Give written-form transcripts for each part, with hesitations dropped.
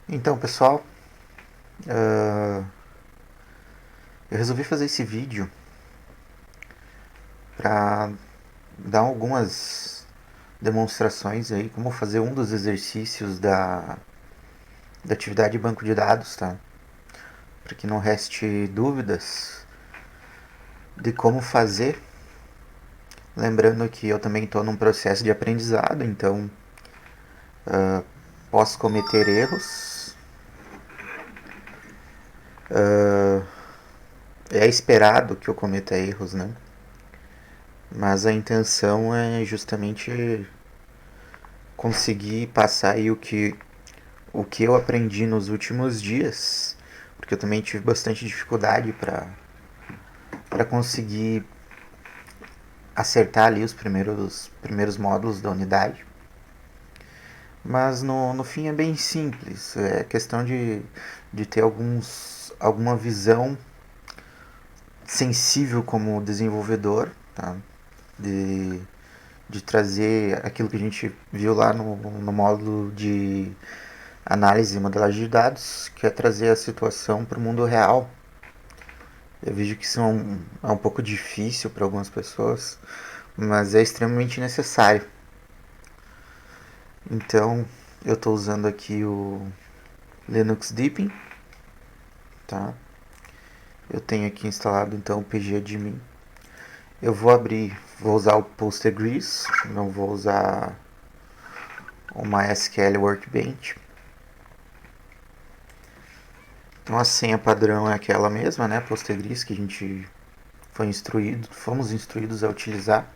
Então, pessoal, ah, eu resolvi fazer esse vídeo para dar algumas demonstrações aí, como fazer um dos exercícios da atividade banco de dados, tá? Para que não reste dúvidas de como fazer. Lembrando que eu também estou num processo de aprendizado, então posso cometer erros. É esperado que eu cometa erros, né? Mas a intenção é justamente conseguir passar aí o que eu aprendi nos últimos dias, porque eu também tive bastante dificuldade para conseguir acertar ali os primeiros módulos da unidade. Mas no fim é bem simples, é questão de ter alguma visão sensível como desenvolvedor, tá? de, de trazer aquilo que a gente viu lá no módulo de análise e modelagem de dados, que é trazer a situação para o mundo real. Eu vejo que isso é um pouco difícil para algumas pessoas, mas é extremamente necessário. Então, eu estou usando aqui o Linux Deepin, tá? Eu tenho aqui instalado então o pgadmin. Eu vou usar o Postgres, não vou usar o MySQL Workbench. Então a senha padrão é aquela mesma, né? Postgres que a gente fomos instruídos a utilizar.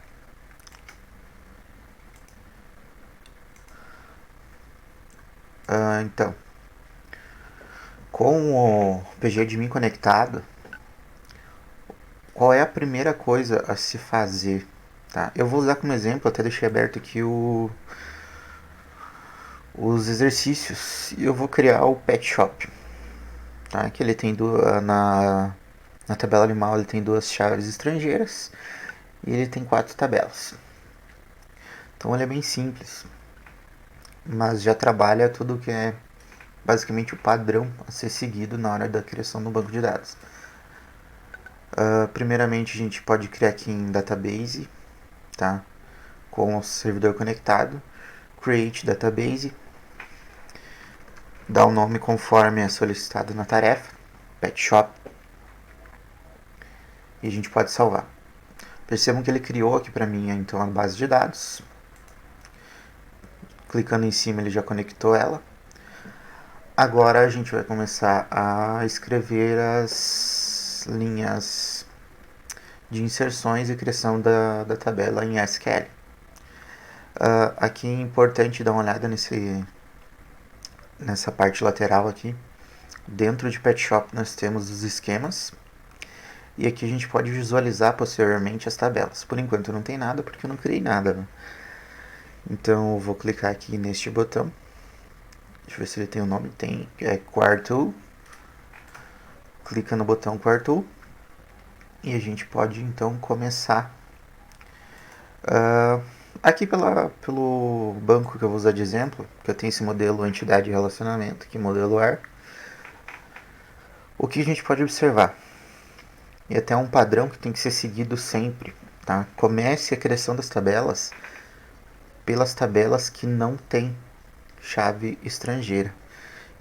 Então, com o pgadmin conectado, qual é a primeira coisa a se fazer? Tá? Eu vou usar como exemplo, até deixei aberto aqui os exercícios. E eu vou criar o Pet Shop. Tá? Que ele tem na tabela animal ele tem duas chaves estrangeiras e ele tem 4 tabelas. Então ele é bem simples, mas já trabalha tudo que é basicamente o padrão a ser seguido na hora da criação do banco de dados. Primeiramente a gente pode criar aqui em database, tá? Com o servidor conectado, create database, dá o nome conforme é solicitado na tarefa, pet shop, e a gente pode salvar. Percebam que ele criou aqui para mim então a base de dados. Clicando em cima ele já conectou ela. Agora a gente vai começar a escrever as linhas de inserções e criação da tabela em SQL. Aqui é importante dar uma olhada nessa parte lateral aqui. Dentro de Pet Shop nós temos os esquemas. E aqui a gente pode visualizar posteriormente as tabelas. Por enquanto não tem nada porque eu não criei nada. Né? Então eu vou clicar aqui neste botão. Deixa eu ver se ele tem o nome. Tem. É Quartool. Clica no botão Quartool. E a gente pode então começar. Aqui pelo banco que eu vou usar de exemplo, que eu tenho esse modelo entidade e relacionamento, que é modelo AR, o que a gente pode observar? E até um padrão que tem que ser seguido sempre. Tá? Comece a criação das tabelas pelas tabelas que não tem chave estrangeira.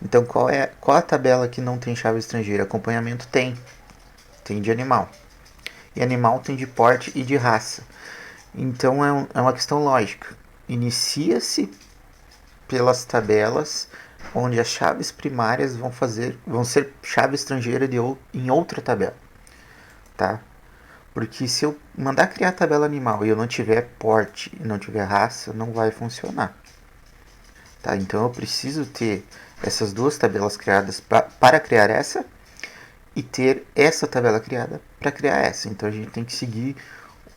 Então qual a tabela que não tem chave estrangeira? Acompanhamento tem de animal. E animal tem de porte e de raça. Então é uma questão lógica. Inicia-se pelas tabelas onde as chaves primárias vão ser chave estrangeira em outra tabela, tá? Porque se eu mandar criar a tabela animal e eu não tiver porte e não tiver raça, não vai funcionar, tá? Então eu preciso ter essas duas tabelas criadas para criar essa e ter essa tabela criada para criar essa. Então a gente tem que seguir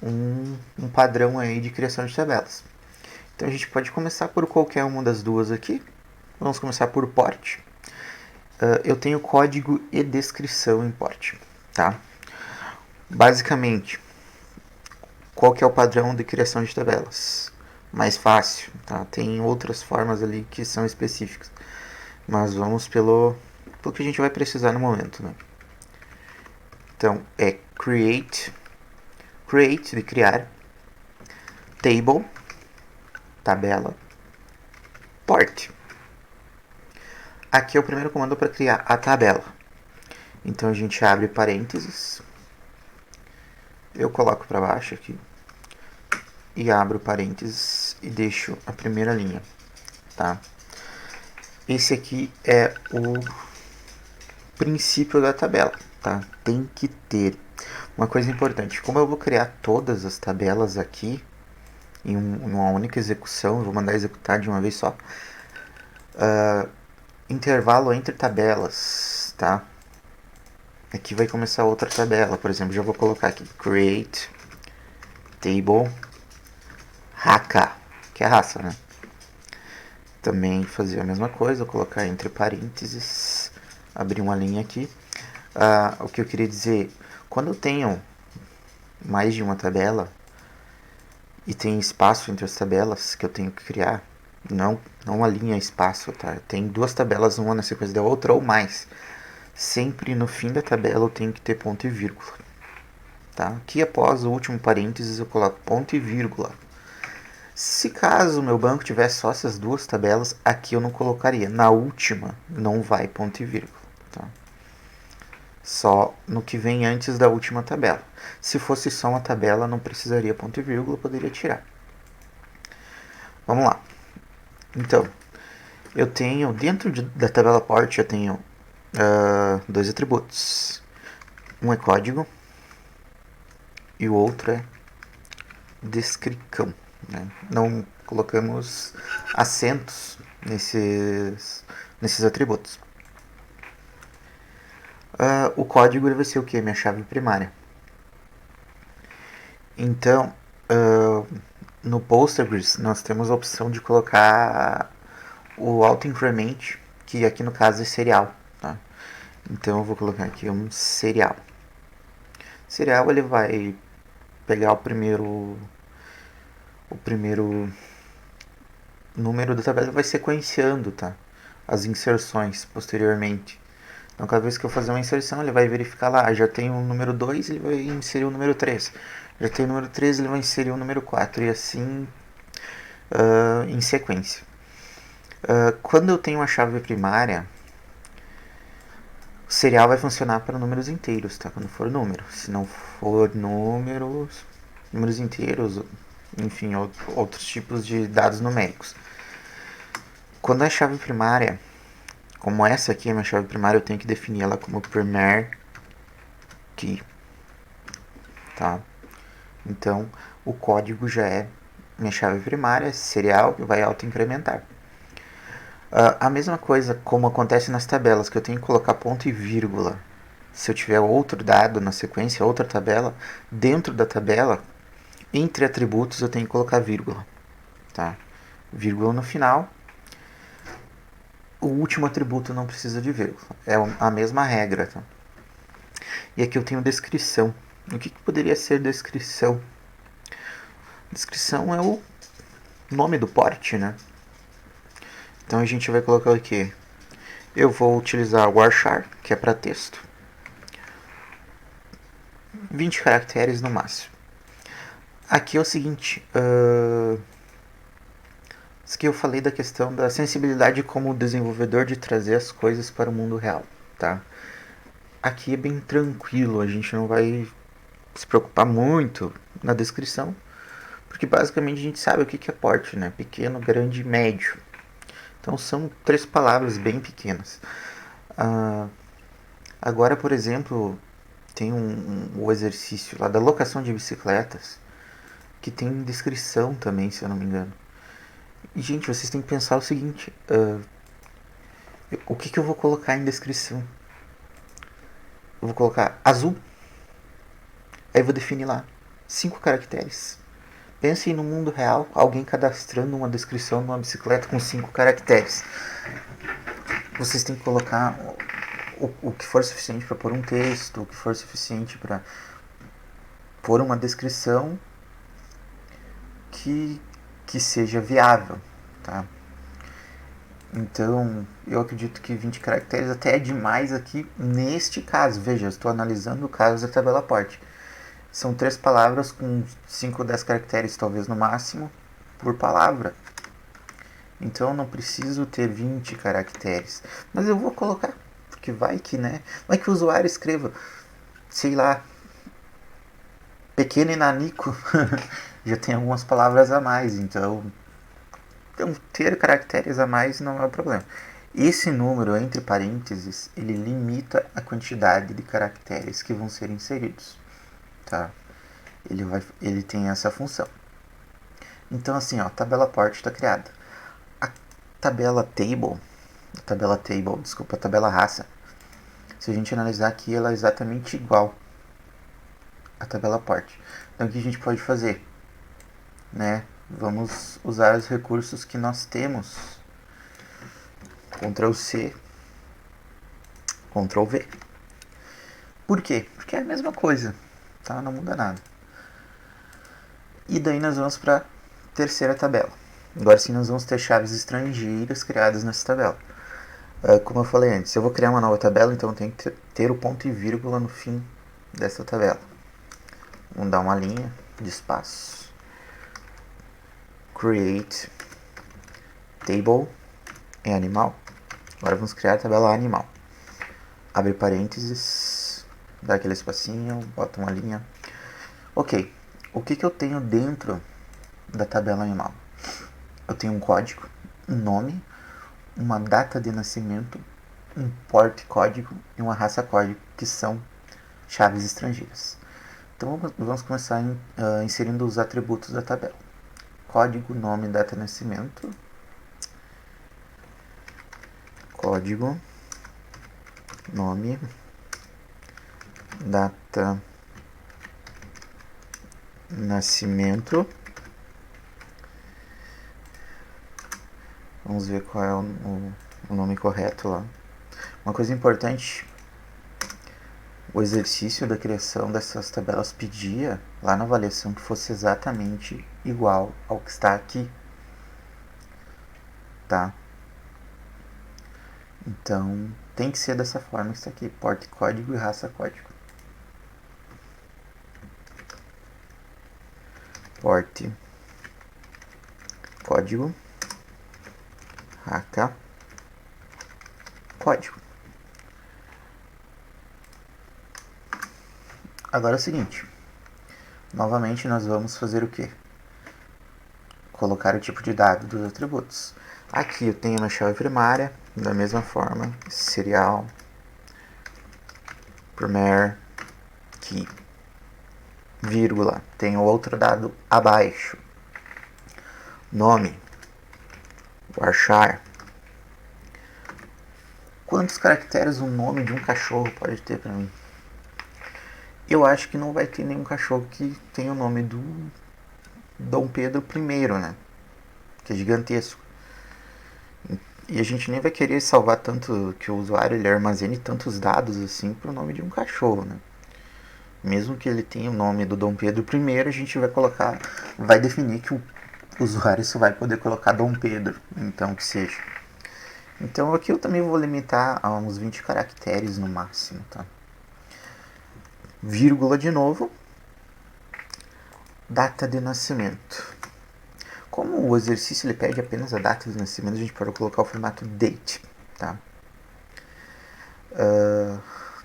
um padrão aí de criação de tabelas. Então a gente pode começar por qualquer uma das duas aqui. Vamos começar por porte. Eu tenho código e descrição em porte, tá? Basicamente, qual que é o padrão de criação de tabelas? Mais fácil, tá? Tem outras formas ali que são específicas. mas vamos pelo que a gente vai precisar no momento, né? Então é create de criar, table, tabela, port. Aqui é o primeiro comando para criar a tabela. Então a gente abre parênteses, eu coloco para baixo aqui e abro parênteses e deixo a primeira linha, tá? Esse aqui é o princípio da tabela, tá? Tem que ter uma coisa importante. Como eu vou criar todas as tabelas aqui em uma única execução, eu vou mandar executar de uma vez só. Intervalo entre tabelas, tá? Aqui vai começar outra tabela, por exemplo, já vou colocar aqui create table raca, que é raça, né? Também fazer a mesma coisa, colocar entre parênteses, abrir uma linha aqui. O que eu queria dizer, quando eu tenho mais de uma tabela e tem espaço entre as tabelas que eu tenho que criar, não uma linha espaço, tá? Tem duas tabelas, uma na sequência da outra ou mais. Sempre no fim da tabela eu tenho que ter ponto e vírgula, tá? Aqui após o último parênteses eu coloco ponto e vírgula. Se caso o meu banco tivesse só essas duas tabelas, aqui eu não colocaria. Na última não vai ponto e vírgula, tá? Só no que vem antes da última tabela. Se fosse só uma tabela, não precisaria ponto e vírgula, poderia tirar. Vamos lá. Então, eu tenho dentro da tabela port eu tenho dois atributos. Um é código e o outro é descrição, né? Não colocamos acentos nesses atributos. O código ele vai ser o que? Minha chave primária. Então, no Postgres nós temos a opção de colocar o auto-increment, que aqui no caso é serial, tá? Então eu vou colocar aqui um serial. Serial ele vai pegar o primeiro número da tabela e vai sequenciando, tá? As inserções posteriormente. Então cada vez que eu fazer uma inserção, ele vai verificar lá, já tem o número 2, ele vai inserir o número 3. Já tem o número 3, ele vai inserir o número 4 e assim em sequência. Quando eu tenho uma chave primária, o serial vai funcionar para números inteiros, tá? Quando for número. Se não for números inteiros, enfim, outros tipos de dados numéricos. Quando a chave primária, como essa aqui é a minha chave primária, eu tenho que definir ela como primary key, tá? Então, o código já é minha chave primária, serial, que vai auto-incrementar. A mesma coisa como acontece nas tabelas, que eu tenho que colocar ponto e vírgula. Se eu tiver outro dado na sequência, outra tabela, dentro da tabela, entre atributos eu tenho que colocar vírgula, tá? Vírgula no final. O último atributo não precisa de vírgula. É a mesma regra, tá? E aqui eu tenho descrição. O que poderia ser descrição? Descrição é o nome do port, né? Então a gente vai colocar aqui. Eu vou utilizar o varchar, que é para texto. 20 caracteres no máximo. Aqui é o seguinte. Isso que eu falei da questão da sensibilidade como desenvolvedor de trazer as coisas para o mundo real, tá? Aqui é bem tranquilo, a gente não vai se preocupar muito na descrição, porque basicamente a gente sabe o que é porte, né? Pequeno, grande e médio. Então são 3 palavras bem pequenas. Agora, por exemplo, tem o exercício lá da locação de bicicletas, que tem descrição também, se eu não me engano. E, gente, vocês têm que pensar o seguinte: o que eu vou colocar em descrição? Eu vou colocar azul, aí eu vou definir lá 5 caracteres. Pensem no mundo real, alguém cadastrando uma descrição de uma bicicleta com 5 caracteres. Vocês têm que colocar o que for suficiente para pôr um texto, o que for suficiente para pôr uma descrição que seja viável, tá? Então, eu acredito que 20 caracteres até é demais aqui neste caso. Veja, eu estou analisando o caso da tabela porte. São 3 palavras com 5 ou 10 caracteres, talvez no máximo, por palavra. Então, eu não preciso ter 20 caracteres. Mas eu vou colocar, porque vai que, né? Vai que o usuário escreva, sei lá, pequeno e nanico. Já tem algumas palavras a mais, então ter caracteres a mais não é o problema. Esse número entre parênteses, ele limita a quantidade de caracteres que vão ser inseridos, tá? Ele tem essa função. Então assim, ó, a tabela port está criada. A a tabela raça. Se a gente analisar aqui, ela é exatamente igual à tabela port. Então o que a gente pode fazer, né? Vamos usar os recursos que nós temos. Ctrl C, Ctrl V. Por quê? Porque é a mesma coisa, tá? Não muda nada. E daí nós vamos para a terceira tabela. Agora sim nós vamos ter chaves estrangeiras criadas nessa tabela. Como eu falei antes, eu vou criar uma nova tabela, então eu tenho que ter o ponto e vírgula no fim dessa tabela. Vamos dar uma linha de espaço. Create table é animal. Agora vamos criar a tabela animal. Abre parênteses, dá aquele espacinho, bota uma linha. Ok, o que eu tenho dentro da tabela animal? Eu tenho um código, um nome, uma data de nascimento, um porte código e uma raça código, que são chaves estrangeiras. Então vamos começar inserindo os atributos da tabela. Código, nome, data de nascimento. Código, nome, data, nascimento. Vamos ver qual é o nome correto lá. Uma coisa importante, o exercício da criação dessas tabelas pedia lá na avaliação que fosse exatamente igual ao que está aqui, tá? Então tem que ser dessa forma que está aqui, porte código e raça código. Porte código, raca código. Agora é o seguinte, novamente nós vamos fazer o que? Colocar o tipo de dado dos atributos. Aqui eu tenho uma chave primária, da mesma forma, serial, primary, key, vírgula, tenho outro dado abaixo, nome, varchar. Quantos caracteres o nome de um cachorro pode ter para mim? Eu acho que não vai ter nenhum cachorro que tenha o nome do Dom Pedro I, né? Que é gigantesco. E a gente nem vai querer salvar tanto, que o usuário ele armazene tantos dados assim pro nome de um cachorro, né? Mesmo que ele tenha o nome do Dom Pedro I, a gente vai definir que o usuário só vai poder colocar Dom Pedro, então que seja. Então aqui eu também vou limitar a uns 20 caracteres no máximo, tá? Vírgula de novo. Data de nascimento. Como o exercício ele pede apenas a data de nascimento, a gente pode colocar o formato date, tá?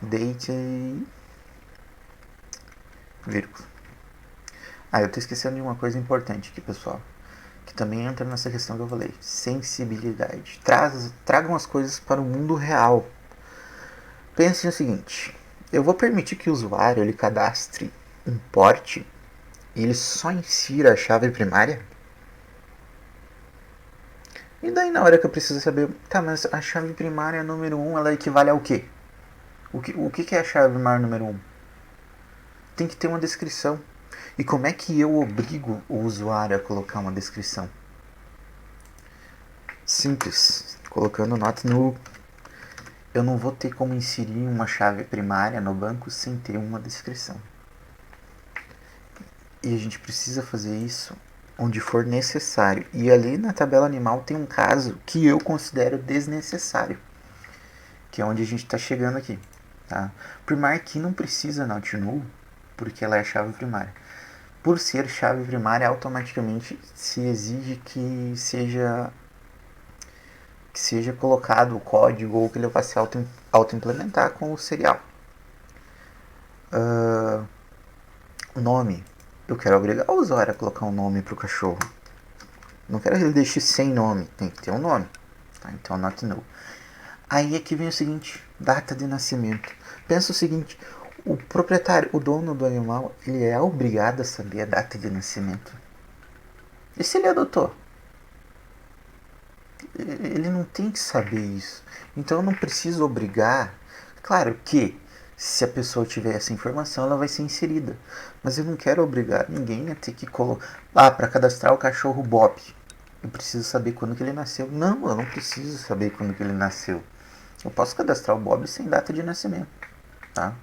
Date, vírgula. Eu tô esquecendo de uma coisa importante aqui, pessoal, que também entra nessa questão que eu falei, sensibilidade. Tragam as coisas para o mundo real. Pense no seguinte, eu vou permitir que o usuário ele cadastre um porte e ele só insira a chave primária? E daí na hora que eu preciso saber, tá, mas a chave primária número 1, ela equivale ao quê? O que é a chave primária número 1? Tem que ter uma descrição. E como é que eu obrigo o usuário a colocar uma descrição? Simples, colocando nota no... Eu não vou ter como inserir uma chave primária no banco sem ter uma descrição. E a gente precisa fazer isso onde for necessário. E ali na tabela animal tem um caso que eu considero desnecessário, que é onde a gente está chegando aqui. Tá? Primar key não precisa not null, porque ela é a chave primária. Por ser chave primária, automaticamente se exige que seja colocado o código ou que ele vá se auto-implementar com o serial. Nome. Eu quero obrigar o usuário a colocar um nome para o cachorro. Não quero que ele deixe sem nome, tem que ter um nome. Tá? Então, not null. Aí aqui vem o seguinte, data de nascimento. Pensa o seguinte, o proprietário, o dono do animal, ele é obrigado a saber a data de nascimento. E se ele adotou? Ele não tem que saber isso. Então eu não preciso obrigar. Claro que se a pessoa tiver essa informação, ela vai ser inserida. Mas eu não quero obrigar ninguém a ter que colocar. Ah, para cadastrar o cachorro Bob, eu preciso saber quando que ele nasceu. Não, eu não preciso saber quando que ele nasceu. Eu posso cadastrar o Bob sem data de nascimento. Tá?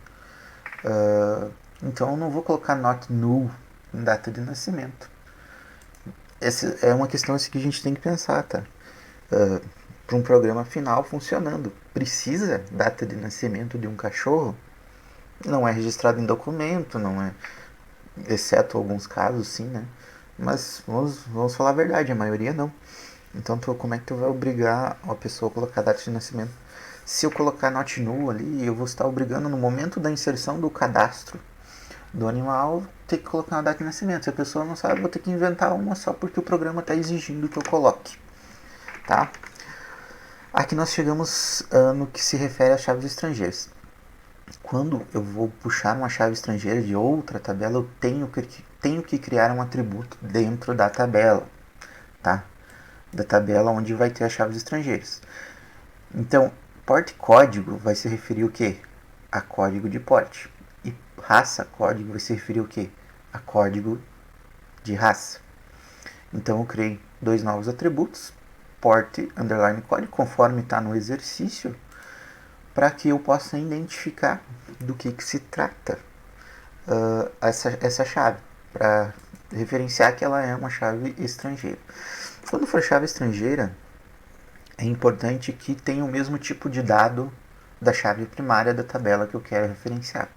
Então eu não vou colocar not null em data de nascimento. Essa é uma questão assim, que a gente tem que pensar, tá? Para um programa final funcionando. Precisa data de nascimento de um cachorro? Não é registrado em documento, não é, exceto alguns casos, sim, né? Mas vamos falar a verdade, a maioria não. Então como é que tu vai obrigar a pessoa a colocar a data de nascimento? Se eu colocar not null ali, eu vou estar obrigando no momento da inserção do cadastro do animal ter que colocar uma data de nascimento. Se a pessoa não sabe, eu vou ter que inventar uma só porque o programa está exigindo que eu coloque. Tá? Aqui nós chegamos no que se refere a chaves estrangeiras. Quando eu vou puxar uma chave estrangeira de outra tabela, eu tenho que criar um atributo dentro da tabela, tá? Da tabela onde vai ter as chaves estrangeiras. Então, porte código vai se referir o quê? A código de porte. E raça código vai se referir o quê? A código de raça. Então eu criei dois novos atributos, porte underline código, conforme está no exercício, para que eu possa identificar do que se trata essa chave, para referenciar que ela é uma chave estrangeira. Quando for chave estrangeira, é importante que tenha o mesmo tipo de dado da chave primária da tabela que eu quero referenciar.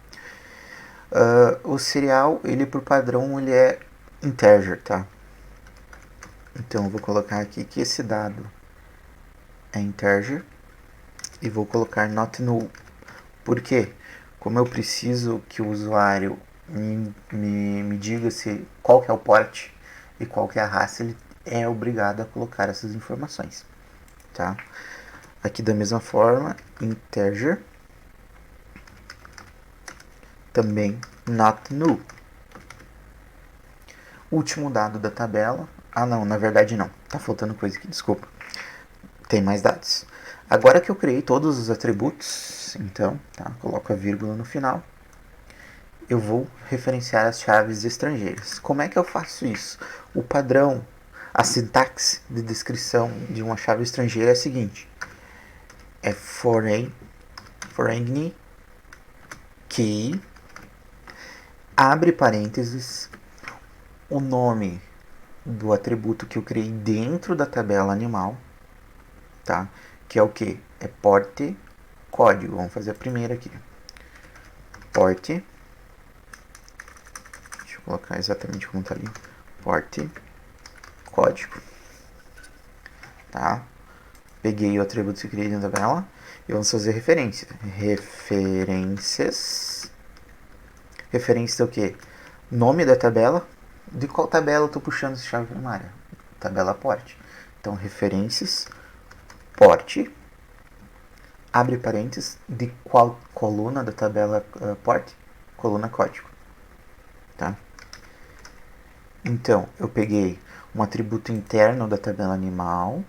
O serial, ele por padrão, ele é integer, tá? Então eu vou colocar aqui que esse dado é integer e vou colocar not null. Por quê? Como eu preciso que o usuário me diga qual que é o porte e qual que é a raça, ele é obrigado a colocar essas informações. Tá? Aqui da mesma forma, integer, também not null. Último dado da tabela. Ah não, na verdade não. Tá faltando coisa aqui, desculpa. Tem mais dados. Agora que eu criei todos os atributos, então, tá, coloco a vírgula no final, eu vou referenciar as chaves estrangeiras. Como é que eu faço isso? O padrão, a sintaxe de descrição de uma chave estrangeira é a seguinte: é foreign key, abre parênteses, o nome do atributo que eu criei dentro da tabela animal, tá? Que é o que? É porte código. Vamos fazer a primeira aqui. Porte. Deixa eu colocar exatamente como está ali. Porte código. Tá? Peguei o atributo que eu criei dentro da tabela e vamos fazer referência. Referências. Referência do que? Nome da tabela. De qual tabela eu estou puxando essa chave primária? Tabela porte. Então, referências, porte, abre parênteses, de qual coluna da tabela porte? Coluna código. Tá? Então, eu peguei um atributo interno da tabela animal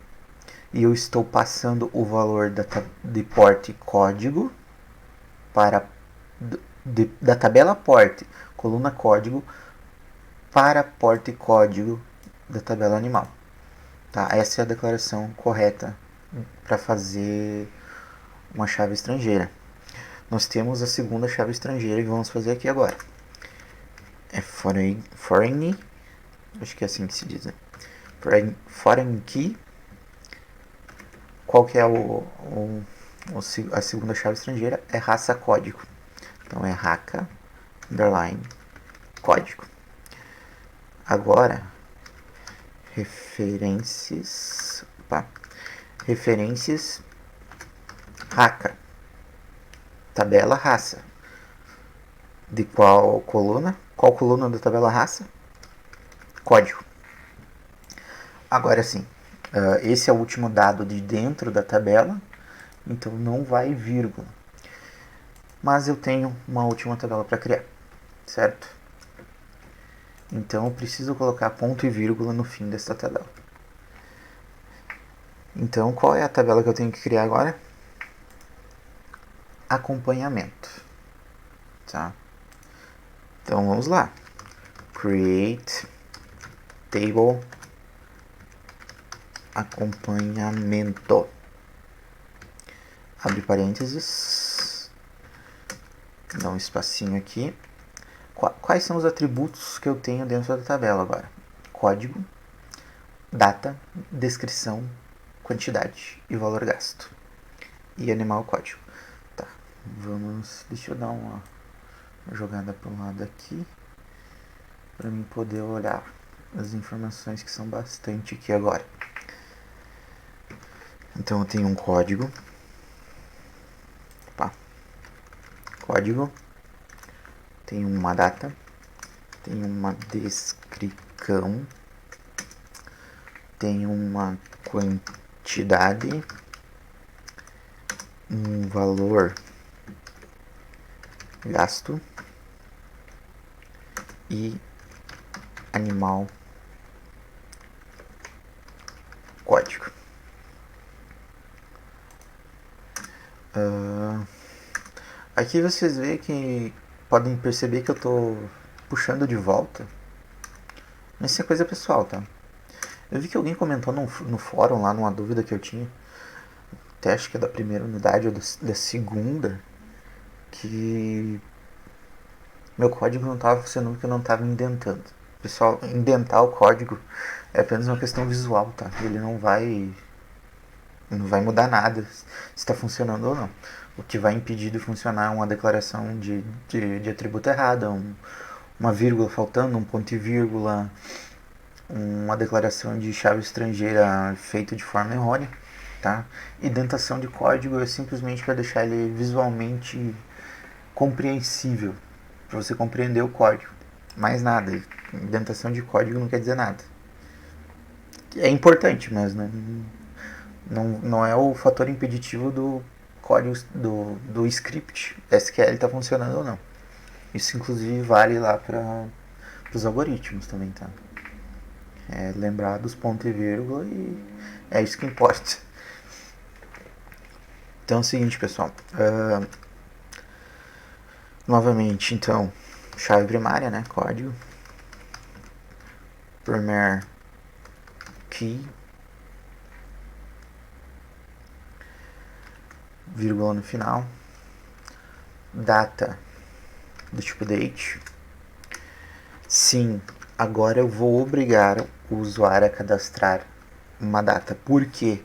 e eu estou passando o valor de porte código para da tabela porte, coluna código, para porte código da tabela animal. Tá? Essa é a declaração correta para fazer uma chave estrangeira. Nós temos a segunda chave estrangeira que vamos fazer aqui agora. É foreign Acho que é assim que se diz, né? Foreign key. Qual que é a segunda chave estrangeira? É raça código. Então é raca underline código. Agora, referências. Opa, referências raca. Tabela raça. De qual coluna? Qual coluna da tabela raça? Código. Agora sim, esse é o último dado de dentro da tabela, então não vai vírgula. Mas eu tenho uma última tabela para criar, certo? Então eu preciso colocar ponto e vírgula no fim dessa tabela. Então qual é a tabela que eu tenho que criar agora? Acompanhamento. Tá? Então vamos lá. Create table acompanhamento. Abre parênteses. Dá um espacinho aqui. Quais são os atributos que eu tenho dentro da tabela agora? Código, data, descrição, quantidade e valor gasto. E animal código. Tá, deixa eu dar uma jogada para um lado aqui, para mim poder olhar as informações que são bastante aqui agora. Então eu tenho um código. Opa. Código. Tem uma data, tem uma descrição, tem uma quantidade, um valor gasto e animal código. Aqui vocês veem que podem perceber que eu tô puxando de volta. Mas isso é coisa pessoal, tá? Eu vi que alguém comentou no fórum lá, numa dúvida que eu tinha, até acho que é da primeira unidade ou da segunda, que meu código não estava funcionando porque eu não estava indentando. Pessoal, indentar o código é apenas uma questão visual, tá? Ele não vai mudar nada se está funcionando ou não. O que vai impedir de funcionar é uma declaração de atributo errada, uma vírgula faltando, um ponto e vírgula, uma declaração de chave estrangeira feita de forma errônea, tá? Indentação de código é simplesmente para deixar ele visualmente compreensível, para você compreender o código. Mais nada. Indentação de código não quer dizer nada. É importante, mas não é o fator impeditivo do código do script SQL está funcionando ou não. Isso inclusive vale lá para os algoritmos também, tá? É lembrar dos pontos e vírgula e é isso que importa. Então é o seguinte, pessoal. Novamente, então, chave primária, né? Código. Primary key. Vírgula no final. Data do tipo date. Sim, agora eu vou obrigar o usuário a cadastrar uma data. Por quê?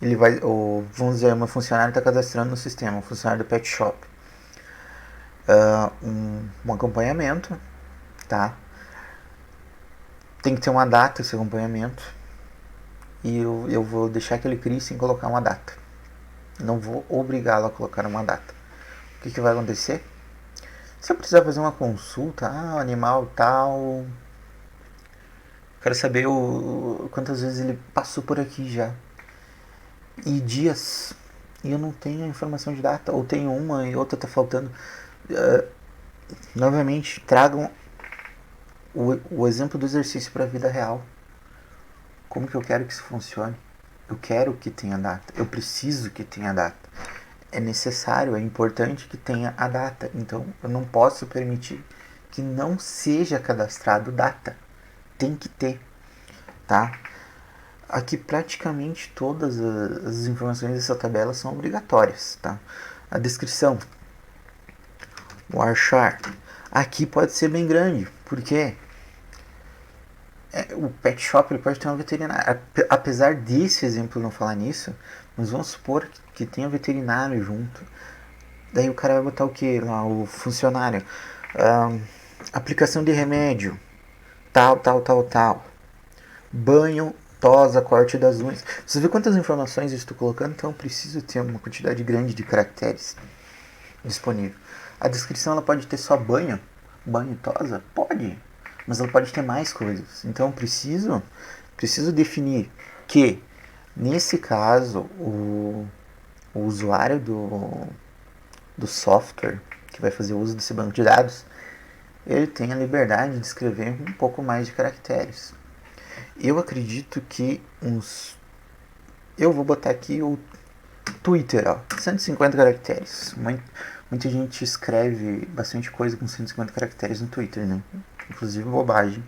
Ele vai, vamos dizer, uma funcionária está cadastrando no sistema, um funcionário do pet shop. Um acompanhamento, tá? Tem que ter uma data esse acompanhamento. E eu vou deixar que ele crie sem colocar uma data. Não vou obrigá-lo a colocar uma data. O que vai acontecer? Se eu precisar fazer uma consulta, animal tal, quero saber quantas vezes ele passou por aqui já. E dias. E eu não tenho a informação de data. Ou tenho uma e outra tá faltando. Novamente, tragam o exemplo do exercício para a vida real. Como que eu quero que isso funcione? Eu quero que tenha data. Eu preciso que tenha data. É necessário, é importante que tenha a data. Então, eu não posso permitir que não seja cadastrado data. Tem que ter, tá? Aqui praticamente todas as informações dessa tabela são obrigatórias, tá? A descrição, o varchar, aqui pode ser bem grande, por quê? o pet shop ele pode ter uma veterinária. Apesar desse exemplo não falar nisso, mas vamos supor que tenha veterinário junto. Daí o cara vai botar o que lá? O funcionário. Ah, aplicação de remédio. Tal, tal, tal, tal. Banho, tosa, corte das unhas. Você vê quantas informações eu estou colocando? Então eu preciso ter uma quantidade grande de caracteres disponível. A descrição ela pode ter só banho. Banho e tosa? Pode. Mas ela pode ter mais coisas. Então eu preciso definir que, nesse caso, o usuário do software que vai fazer uso desse banco de dados, ele tem a liberdade de escrever um pouco mais de caracteres. Eu acredito que eu vou botar aqui o Twitter, ó, 150 caracteres. Muita gente escreve bastante coisa com 150 caracteres no Twitter, né? Inclusive bobagem.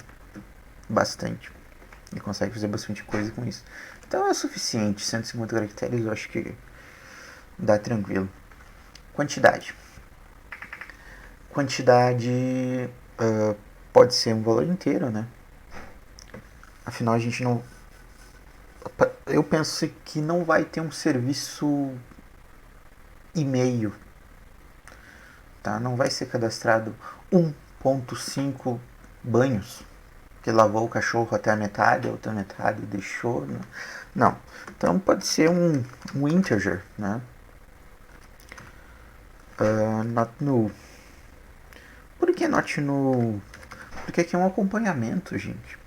Bastante. E consegue fazer bastante coisa com isso. Então é o suficiente. 150 caracteres eu acho que dá tranquilo. Quantidade. Quantidade pode ser um valor inteiro, né? Afinal a gente não... Eu penso que não vai ter um serviço e-mail, tá? Não vai ser cadastrado 1.5 banhos, que lavou o cachorro até a metade, a outra metade deixou, né? Não. Então pode ser um integer, né? Not null. Por que not null? Porque aqui é um acompanhamento, gente.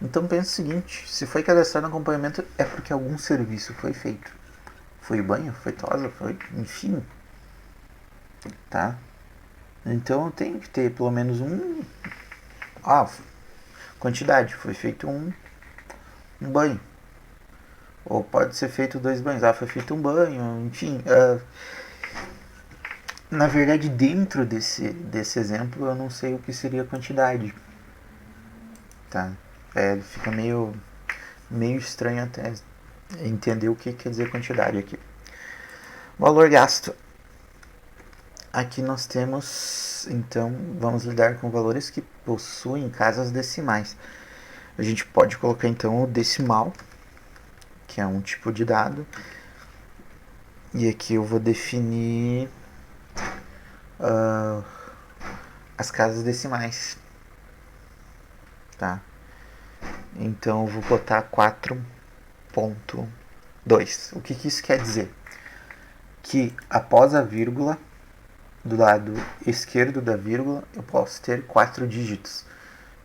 Então pensa o seguinte, se foi cadastrado no acompanhamento é porque algum serviço foi feito. Foi banho, foi tosa, foi... enfim. Tá? Então tem que ter pelo menos um... quantidade. Foi feito um banho. Ou pode ser feito 2 banhos. Foi feito um banho, enfim. Na verdade, dentro desse exemplo, eu não sei o que seria a quantidade. Tá? Fica meio estranho até entender o que quer dizer quantidade aqui. Valor gasto. Aqui nós temos, então, vamos lidar com valores que possuem casas decimais. A gente pode colocar então o decimal, que é um tipo de dado. E aqui eu vou definir as casas decimais. Tá? Então eu vou botar 4.2. O que isso quer dizer? Que após a vírgula, do lado esquerdo da vírgula, eu posso ter 4 dígitos.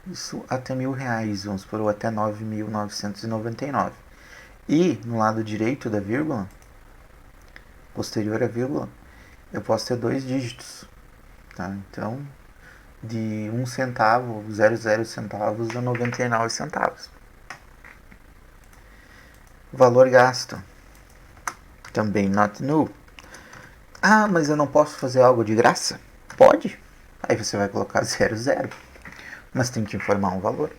Isso até R$1.000, vamos por até 9.999. E no lado direito da vírgula, posterior à vírgula, eu posso ter 2 dígitos. Tá? Então, de 1 centavo, 00 centavos a 99 centavos. Valor gasto. Também not null. Mas eu não posso fazer algo de graça? Pode. Aí você vai colocar 00. Mas tem que informar um valor,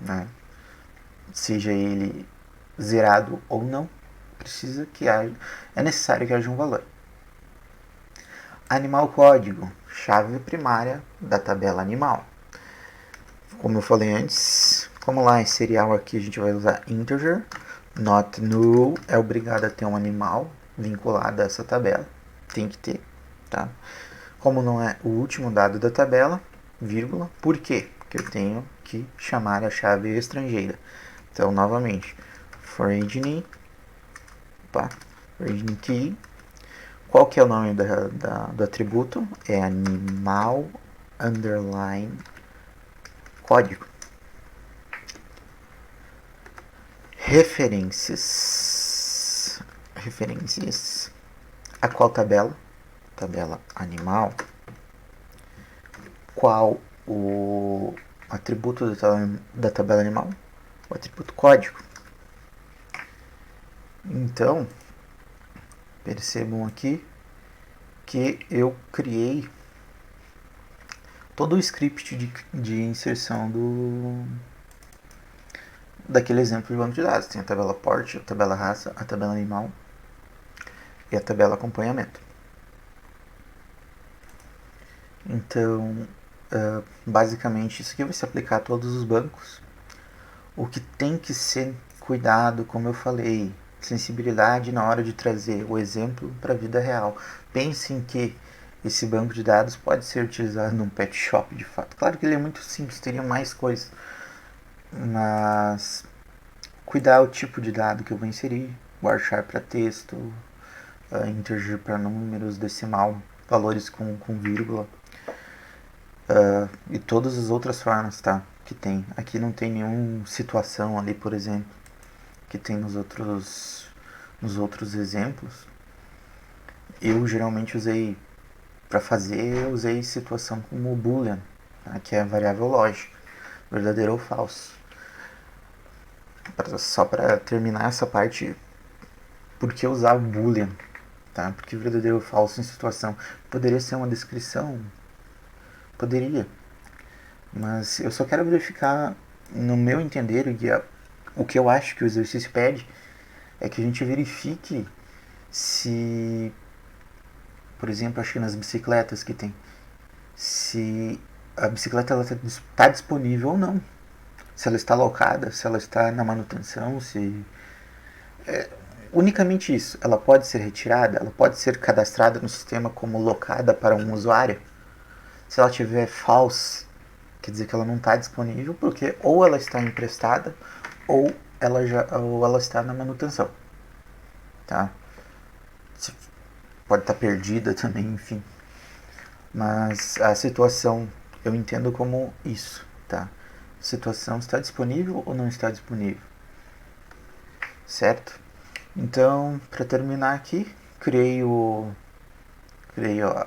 né? Seja ele zerado ou não, é necessário que haja um valor. Animal código, chave primária da tabela animal. Como eu falei antes, como lá em serial aqui a gente vai usar integer, not null é obrigado a ter um animal vinculado a essa tabela, tem que ter, tá? Como não é o último dado da tabela, vírgula, por quê? Porque eu tenho que chamar a chave estrangeira. Então, novamente, origin key. Qual que é o nome do atributo? É animal underline código. Referências. A qual tabela? Tabela animal. Qual o atributo da tabela animal? O atributo código. Então, percebam aqui que eu criei todo o script de inserção daquele exemplo de banco de dados. Tem a tabela porte, a tabela raça, a tabela animal e a tabela acompanhamento. Então, basicamente, isso aqui vai se aplicar a todos os bancos. O que tem que ser cuidado, como eu falei, sensibilidade na hora de trazer o exemplo para a vida real. Pensem que esse banco de dados pode ser utilizado num pet shop de fato. Claro que ele é muito simples, teria mais coisas, mas cuidar o tipo de dado que eu vou inserir, varchar para texto, integer para números, decimal, valores com vírgula, e todas as outras formas, tá? Que tem. Aqui não tem nenhuma situação ali, por exemplo, que tem nos outros exemplos. Eu geralmente usei para fazer, eu usei situação como boolean, tá? Que é a variável lógica, verdadeiro ou falso. Só para terminar essa parte, por que usar boolean? Tá? Porque verdadeiro ou falso em situação poderia ser uma descrição, poderia, mas eu só quero verificar, no meu entender, o que eu acho que o exercício pede é que a gente verifique se, por exemplo, acho que nas bicicletas que tem, se a bicicleta está disponível ou não, se ela está locada, se ela está na manutenção, se unicamente isso. Ela pode ser retirada, ela pode ser cadastrada no sistema como locada para um usuário. Se ela tiver false, quer dizer que ela não está disponível, porque ou ela está emprestada ou ela está na manutenção, tá? Pode estar perdida também, enfim. Mas a situação eu entendo como isso, tá? A situação está disponível ou não está disponível, certo? Então, para terminar aqui, criei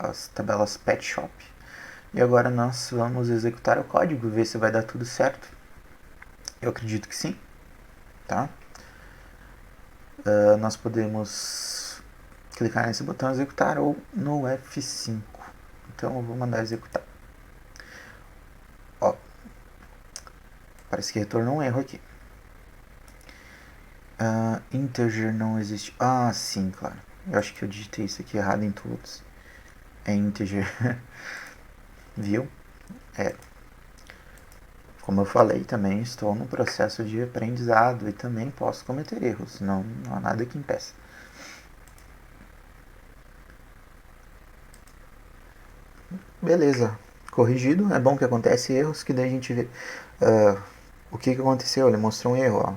as tabelas Pet Shop. E agora nós vamos executar o código, ver se vai dar tudo certo. Eu acredito que sim, tá? Nós podemos clicar nesse botão executar ou no F5. Então eu vou mandar executar. Ó, parece que retornou um erro aqui. Integer não existe. Ah, sim, claro. Eu acho que eu digitei isso aqui errado em todos. É integer. Viu? É. Como eu falei, também estou no processo de aprendizado e também posso cometer erros. Não há nada que impeça. Beleza. Corrigido. É bom que acontece erros, que daí a gente vê o que aconteceu. Ele mostrou um erro, ó,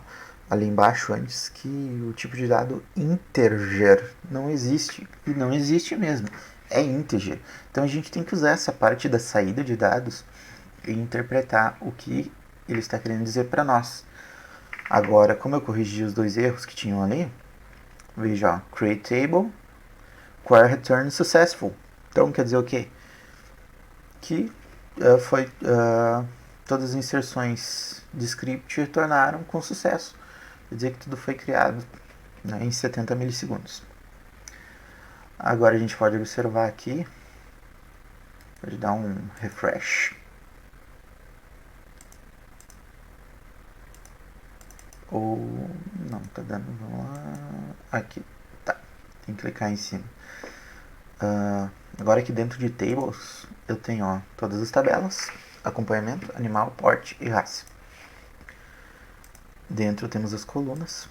ali embaixo antes, que o tipo de dado integer não existe. E não existe mesmo. É integer. Então a gente tem que usar essa parte da saída de dados e interpretar o que ele está querendo dizer para nós. Agora, como eu corrigi os dois erros que tinham ali, veja, ó, create table, query return successful. Então quer dizer o quê? Que todas as inserções de script retornaram com sucesso. Quer dizer que tudo foi criado, né, em 70 milissegundos. Agora a gente pode observar aqui, pode dar um refresh. Ou não, tá dando, vamos lá, aqui, tá, tem que clicar em cima. Agora aqui dentro de tables eu tenho, ó, todas as tabelas, acompanhamento, animal, porte e raça. Dentro temos as colunas.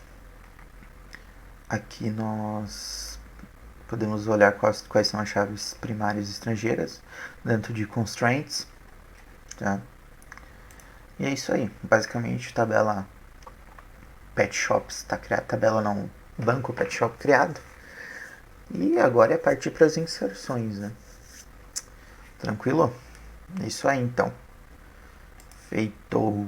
Aqui nós podemos olhar quais são as chaves primárias estrangeiras dentro de constraints, tá? E é isso aí, basicamente tabela Pet Shops está criada, tabela não, banco Pet Shop criado. E agora é partir para as inserções, né? Tranquilo? É isso aí então. Feito.